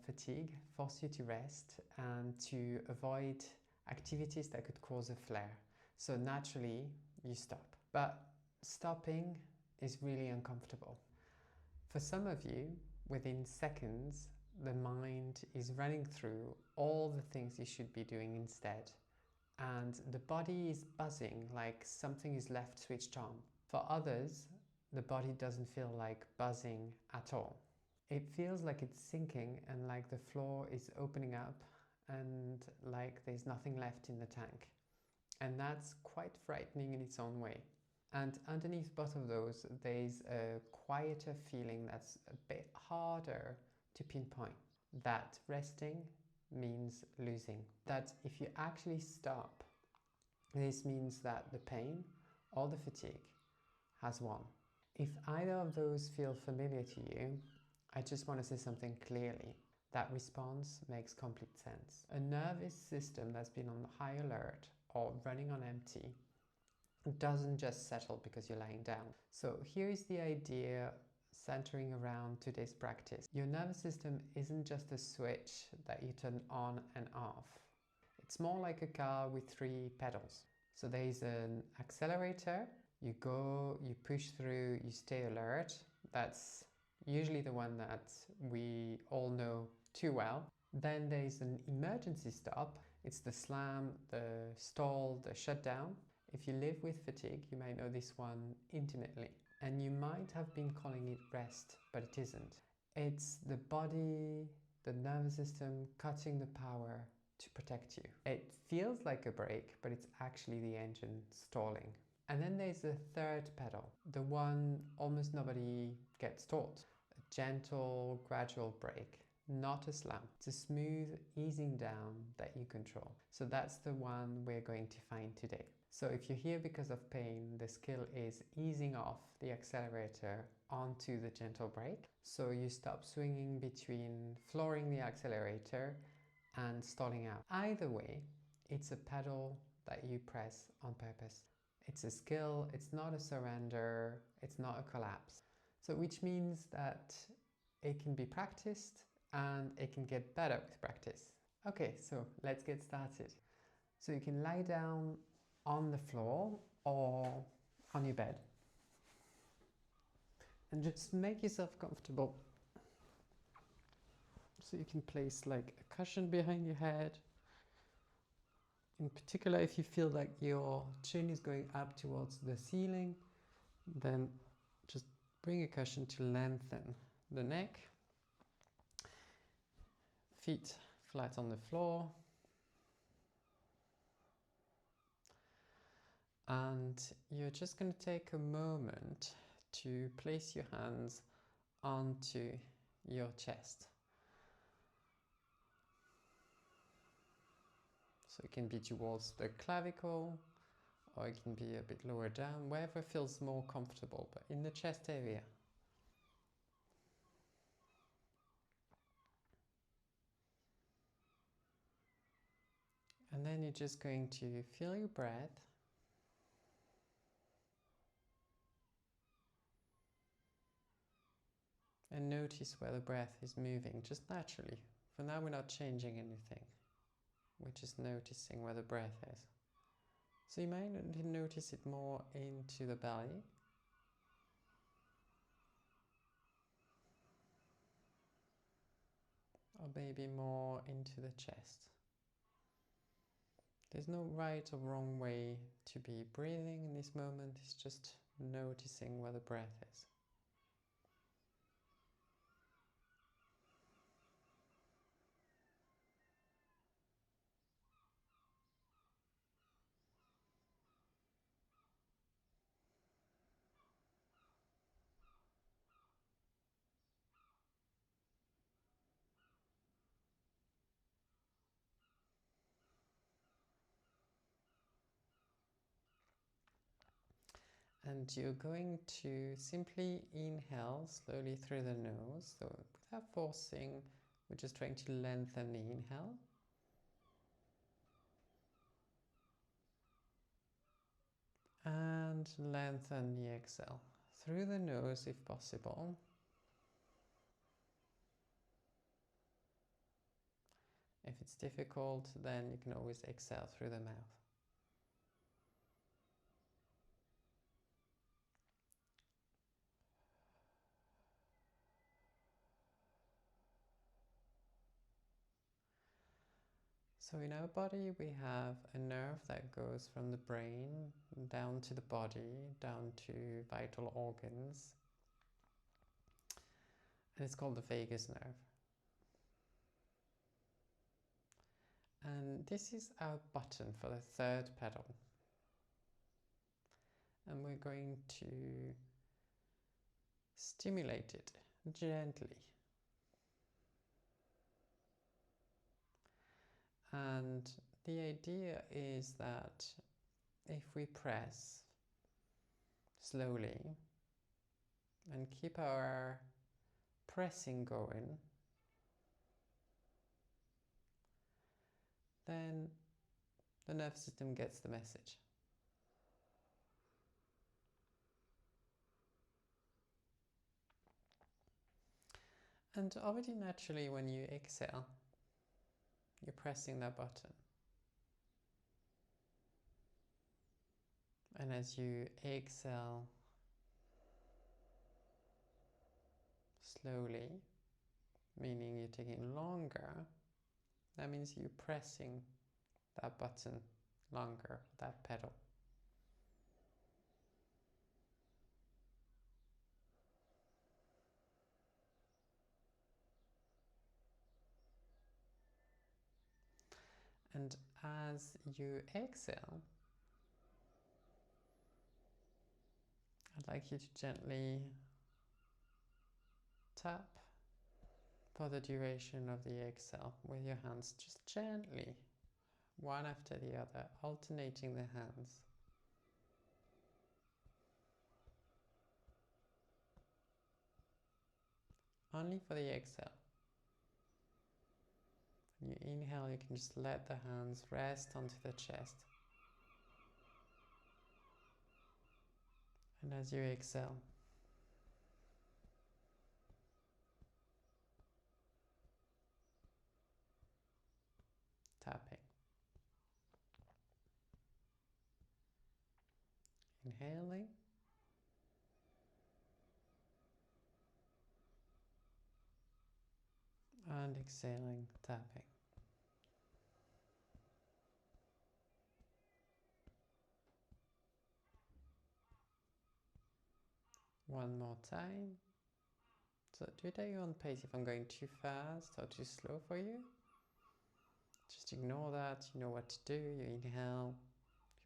fatigue, force you to rest and to avoid activities that could cause a flare. So naturally, you stop. But stopping is really uncomfortable. For some of you, within seconds, the mind is running through all the things you should be doing instead. And the body is buzzing like something is left switched on. For others, the body doesn't feel like buzzing at all. It feels like it's sinking and like the floor is opening up and like there's nothing left in the tank. And that's quite frightening in its own way. And underneath both of those, there's a quieter feeling that's a bit harder to pinpoint. That resting means losing. That if you actually stop, this means that the pain or the fatigue has won. If either of those feel familiar to you, I just want to say something clearly. That response makes complete sense. A nervous system that's been on high alert or running on empty doesn't just settle because you're lying down. So here is the idea centering around today's practice. Your nervous system isn't just a switch that you turn on and off. It's more like a car with 3 pedals. So there's an accelerator, you go, you push through, you stay alert. That's usually the one that we all know too well. Then there's an emergency stop. It's the slam, the stall, the shutdown. If you live with fatigue, you might know this one intimately. And you might have been calling it rest, but it isn't. It's the body, the nervous system cutting the power to protect you. It feels like a brake, but it's actually the engine stalling. And then there's the third pedal, the one almost nobody gets taught. A gentle, gradual brake. Not a slam. It's a smooth easing down that you control. So that's the one we're going to find today. So if you're here because of pain, the skill is easing off the accelerator onto the gentle brake. So you stop swinging between flooring the accelerator and stalling out. Either way, it's a pedal that you press on purpose. It's a skill, it's not a surrender, it's not a collapse. So which means that it can be practiced and it can get better with practice. Okay, so let's get started. So you can lie down on the floor or on your bed and just make yourself comfortable. So you can place like a cushion behind your head. In particular, if you feel like your chin is going up towards the ceiling, then just bring a cushion to lengthen the neck. Feet flat on the floor. And you're just going to take a moment to place your hands onto your chest. So it can be towards the clavicle, or it can be a bit lower down, wherever feels more comfortable, but in the chest area. And then you're just going to feel your breath. And notice where the breath is moving, just naturally. For now, we're not changing anything. We're just noticing where the breath is. So you might notice it more into the belly. Or maybe more into the chest. There's no right or wrong way to be breathing in this moment. It's just noticing where the breath is. And you're going to simply inhale slowly through the nose. So without forcing, we're just trying to lengthen the inhale. And lengthen the exhale through the nose if possible. If it's difficult, then you can always exhale through the mouth. So in our body, we have a nerve that goes from the brain down to the body, down to vital organs. And it's called the vagus nerve. And this is our button for the third pedal. And we're going to stimulate it gently. And the idea is that if we press slowly and keep our pressing going, then the nervous system gets the message. And already naturally, when you exhale, you're pressing that button. And as you exhale slowly, meaning you're taking longer, that means you're pressing that button longer, that pedal. And as you exhale, I'd like you to gently tap for the duration of the exhale with your hands, just gently, one after the other, alternating the hands. Only for the exhale. When you inhale, you can just let the hands rest onto the chest. And as you exhale, tapping. Inhaling. And exhaling, tapping. One more time. So do it at your own pace. If I'm going too fast or too slow for you, just ignore that. You know what to do. You inhale,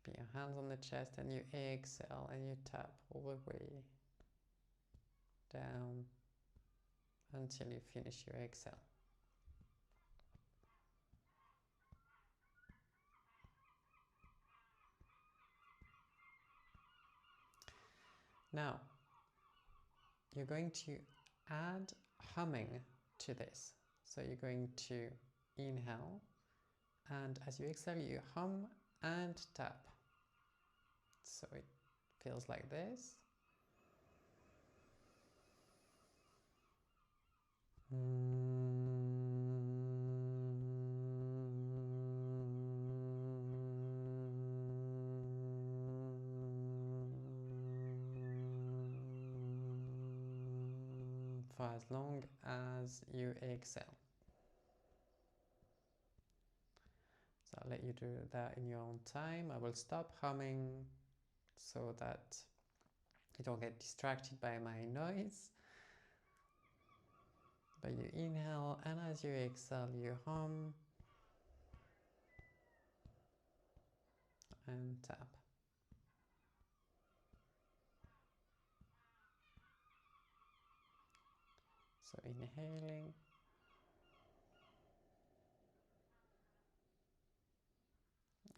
keep your hands on the chest, and you exhale and you tap all the way down until you finish your exhale. Now, you're going to add humming to this. So you're going to inhale, and as you exhale, you hum and tap. So it feels like this. For as long as you exhale. So I'll let you do that in your own time. I will stop humming so that you don't get distracted by my noise. But you inhale, and as you exhale, you hum and tap. So inhaling,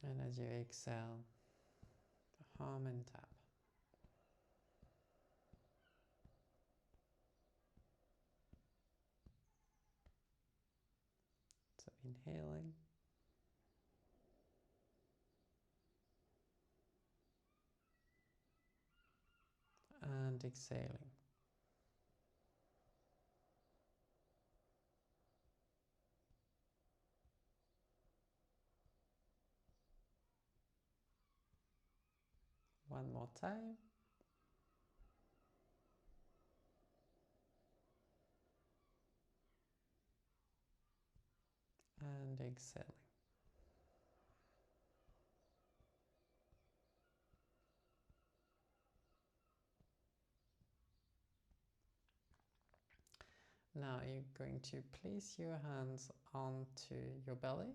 and as you exhale, hum and tap. So inhaling, and exhaling. One more time. And exhaling. Now you're going to place your hands onto your belly.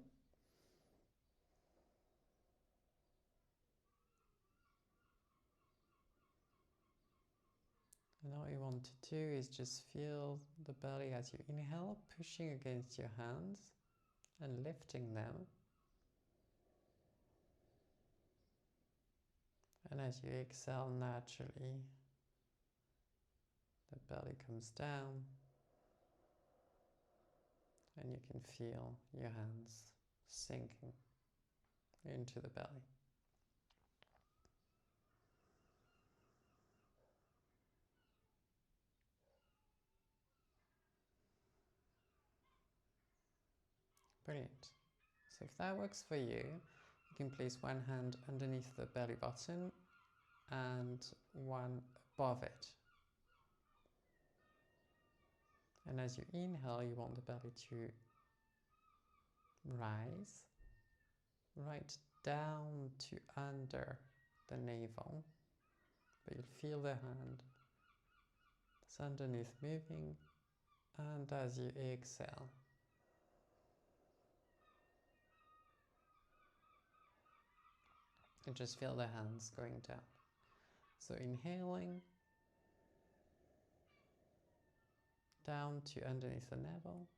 And all you want to do is just feel the belly as you inhale, pushing against your hands and lifting them. And as you exhale naturally, the belly comes down and you can feel your hands sinking into the belly. Brilliant. So if that works for you, you can place one hand underneath the belly button and one above it. And as you inhale, you want the belly to rise right down to under the navel, but you'll feel the hand that's underneath moving, and as you exhale, you just feel the hands going down. So inhaling down to underneath the navel,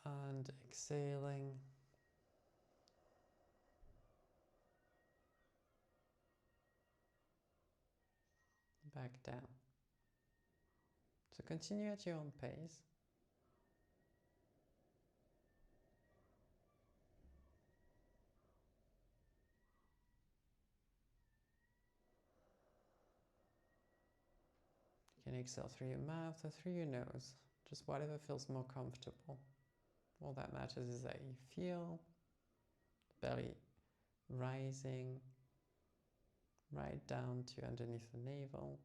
and exhaling back down. So continue at your own pace. You can exhale through your mouth or through your nose, just whatever feels more comfortable. All that matters is that you feel the belly rising right down to underneath the navel.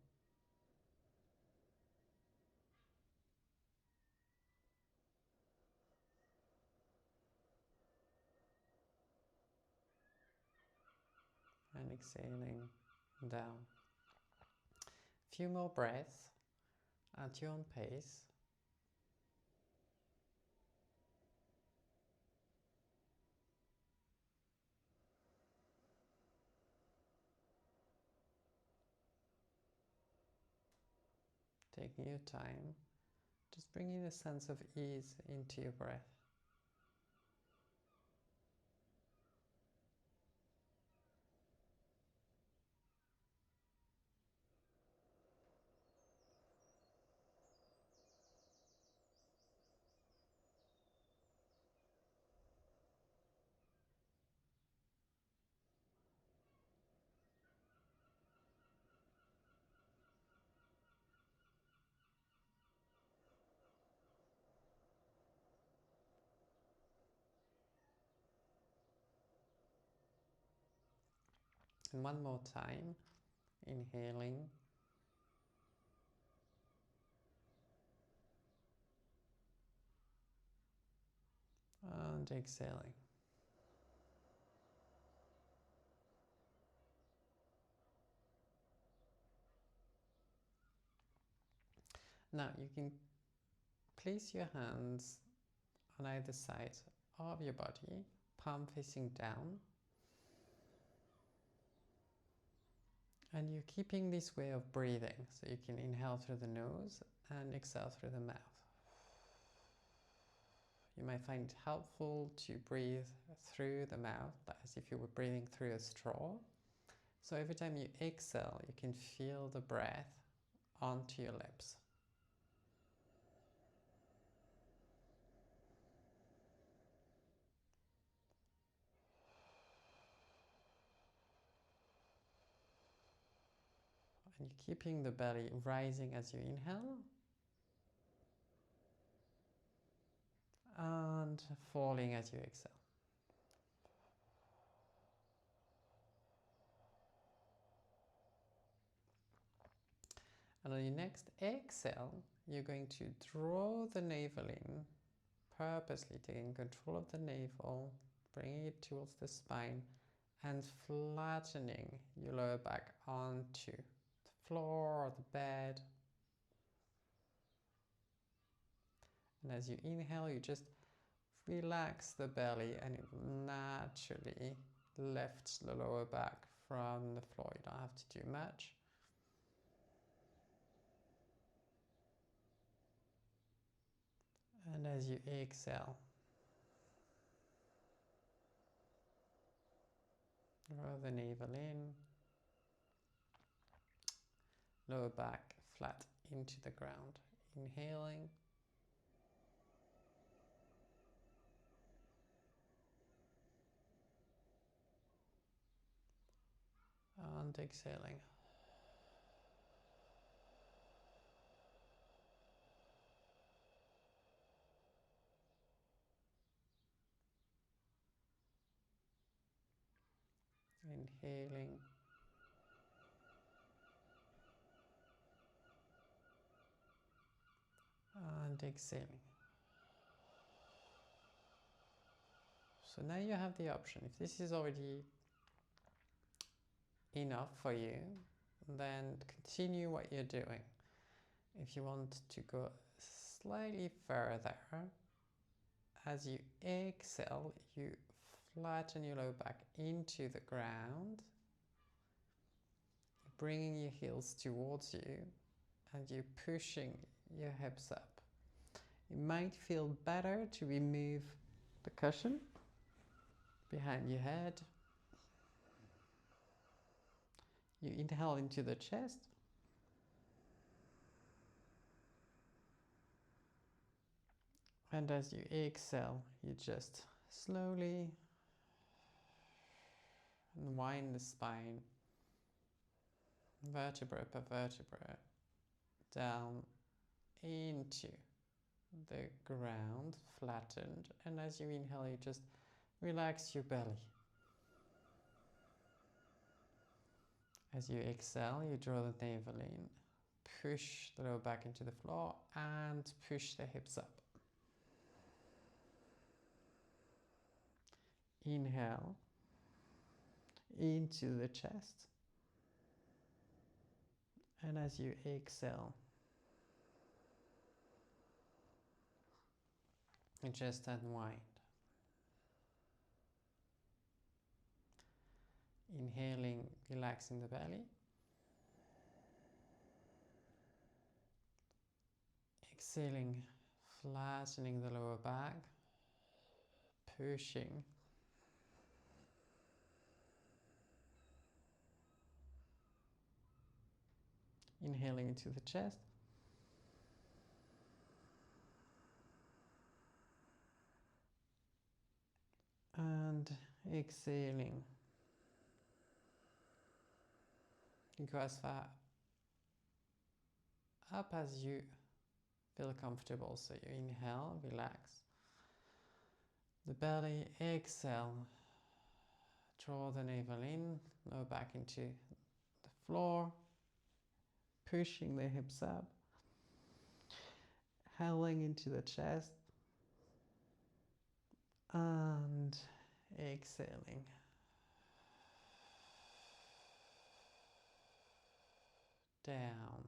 And exhaling down. A few more breaths at your own pace. Taking your time, just bringing a sense of ease into your breath. And one more time, inhaling and exhaling. Now you can place your hands on either side of your body, palm facing down. And you're keeping this way of breathing, so you can inhale through the nose and exhale through the mouth. You might find it helpful to breathe through the mouth, as if you were breathing through a straw. So every time you exhale, you can feel the breath onto your lips. And you're keeping the belly rising as you inhale and falling as you exhale. And on your next exhale, you're going to draw the navel in, purposely taking control of the navel, bringing it towards the spine, and flattening your lower back onto the floor or the bed. And as you inhale, you just relax the belly and it naturally lifts the lower back from the floor. You don't have to do much. And as you exhale, draw the navel in, lower back flat into the ground. Inhaling. And exhaling. Inhaling. And exhaling. So now you have the option. If this is already enough for you, then continue what you're doing. If you want to go slightly further, as you exhale, you flatten your lower back into the ground, bringing your heels towards you, and you're pushing your hips up. It might feel better to remove the cushion behind your head. You inhale into the chest. And as you exhale, you just slowly unwind the spine, vertebra per vertebra, down into the ground, flattened. And as you inhale, you just relax your belly. As you exhale, you draw the navel in, push the lower back into the floor, and push the hips up. Inhale into the chest. And as you exhale, you just unwind. Inhaling, relaxing the belly. Exhaling, flattening the lower back, pushing. Inhaling into the chest. And exhaling. You go as far up as you feel comfortable. So you inhale, relax the belly, exhale, draw the navel in, lower back into the floor, pushing the hips up, howling into the chest, and exhaling. Down.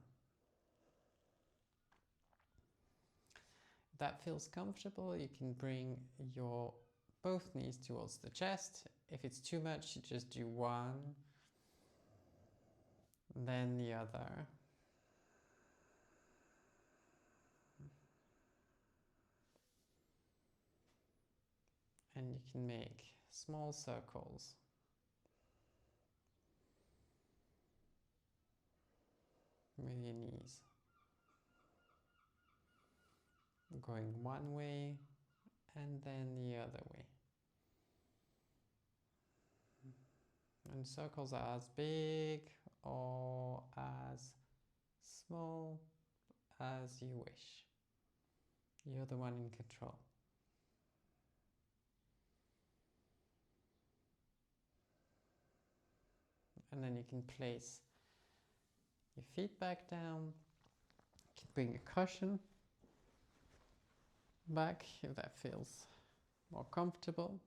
If that feels comfortable, you can bring your both knees towards the chest. If it's too much, you just do one, then the other. And you can make small circles. With your knees. Going one way and then the other way. And circles are as big or as small as you wish. You're the one in control. And then you can place your feet back down, Bring a cushion back if that feels more comfortable.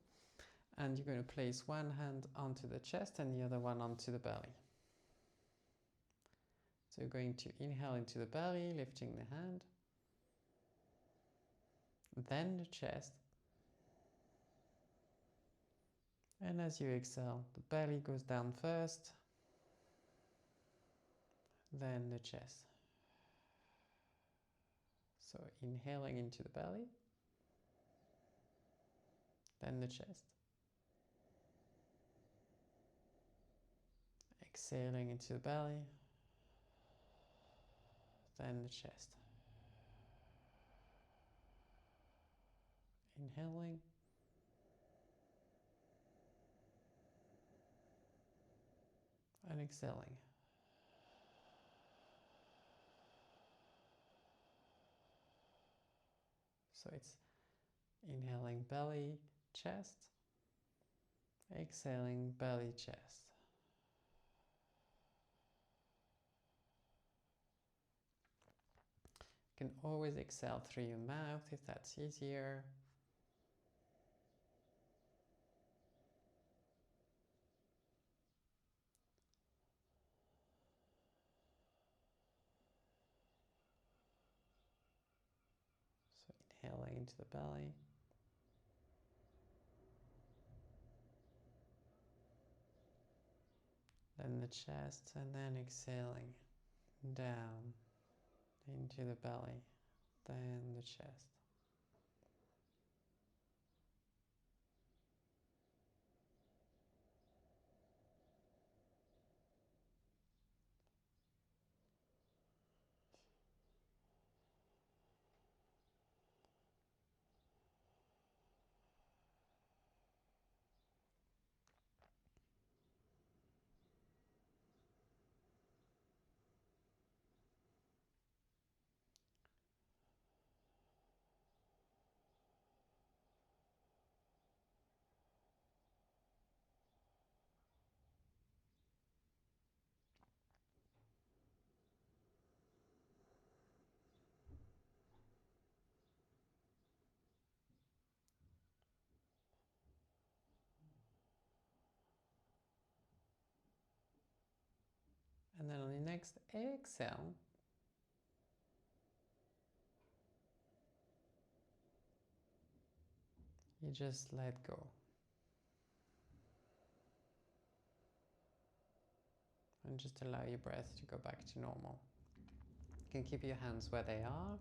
And you're going to place one hand onto the chest and the other one onto the belly. So you're going to inhale into the belly, lifting the hand, then the chest. And as you exhale, the belly goes down first, then the chest. So inhaling into the belly, then the chest. Exhaling into the belly, then the chest. Inhaling. And exhaling. So it's inhaling belly, chest, exhaling belly, chest. You can always exhale through your mouth if that's easier. So inhaling into the belly. Then the chest, and then exhaling down into the belly, then the chest. And then on the next exhale, you just let go. And just allow your breath to go back to normal. You can keep your hands where they are,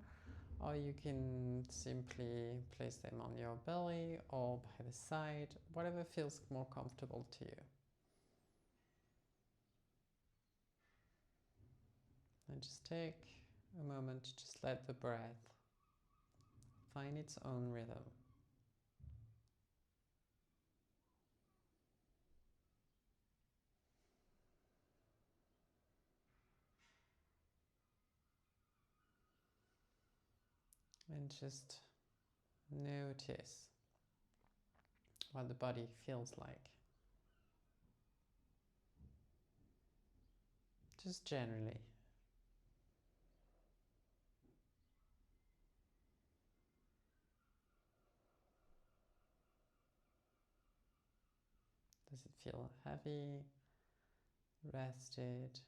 or you can simply place them on your belly or by the side, whatever feels more comfortable to you. And just take a moment to just let the breath find its own rhythm. And just notice what the body feels like. Just generally. Does it feel heavy, rested?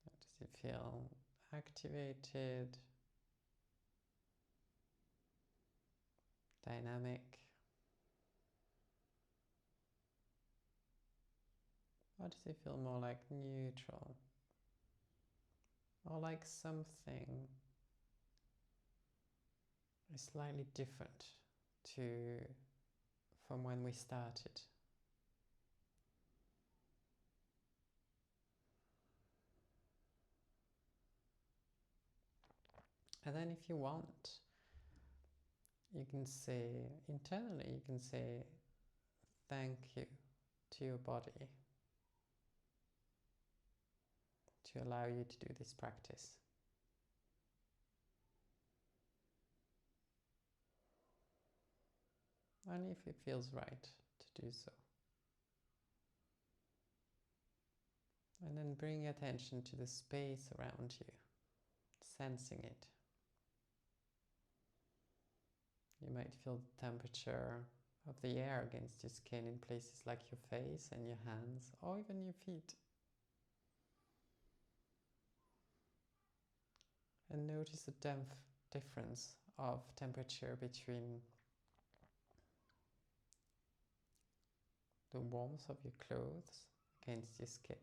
Does it feel activated, dynamic? Or does it feel more like neutral? Or like something is slightly different from when we started? And then if you want, you can say, internally, you can say thank you to your body to allow you to do this practice. Only if it feels right to do so. And then bring attention to the space around you, sensing it. You might feel the temperature of the air against your skin in places like your face and your hands, or even your feet. And notice the difference of temperature between the warmth of your clothes against your skin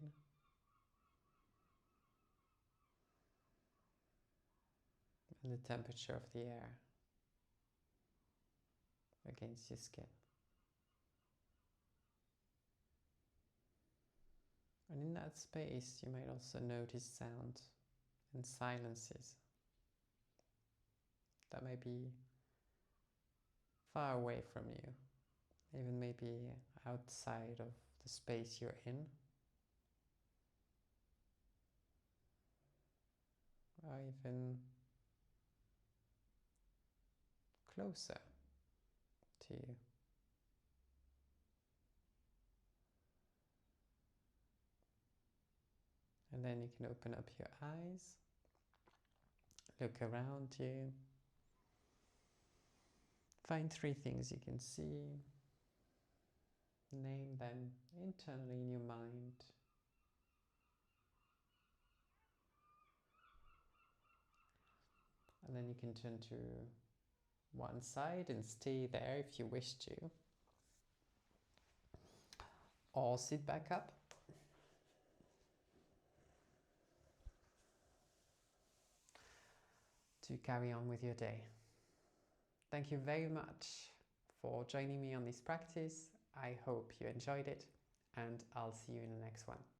and the temperature of the air against your skin. And in that space, you might also notice sounds and silences that may be far away from you, even maybe outside of the space you're in, or even closer to you. And then you can open up your eyes, look around you, find 3 things you can see, name them internally in your mind, and then you can turn to one side and stay there if you wish to, or sit back up. To carry on with your day. Thank you very much for joining me on this practice. I hope you enjoyed it, and I'll see you in the next one.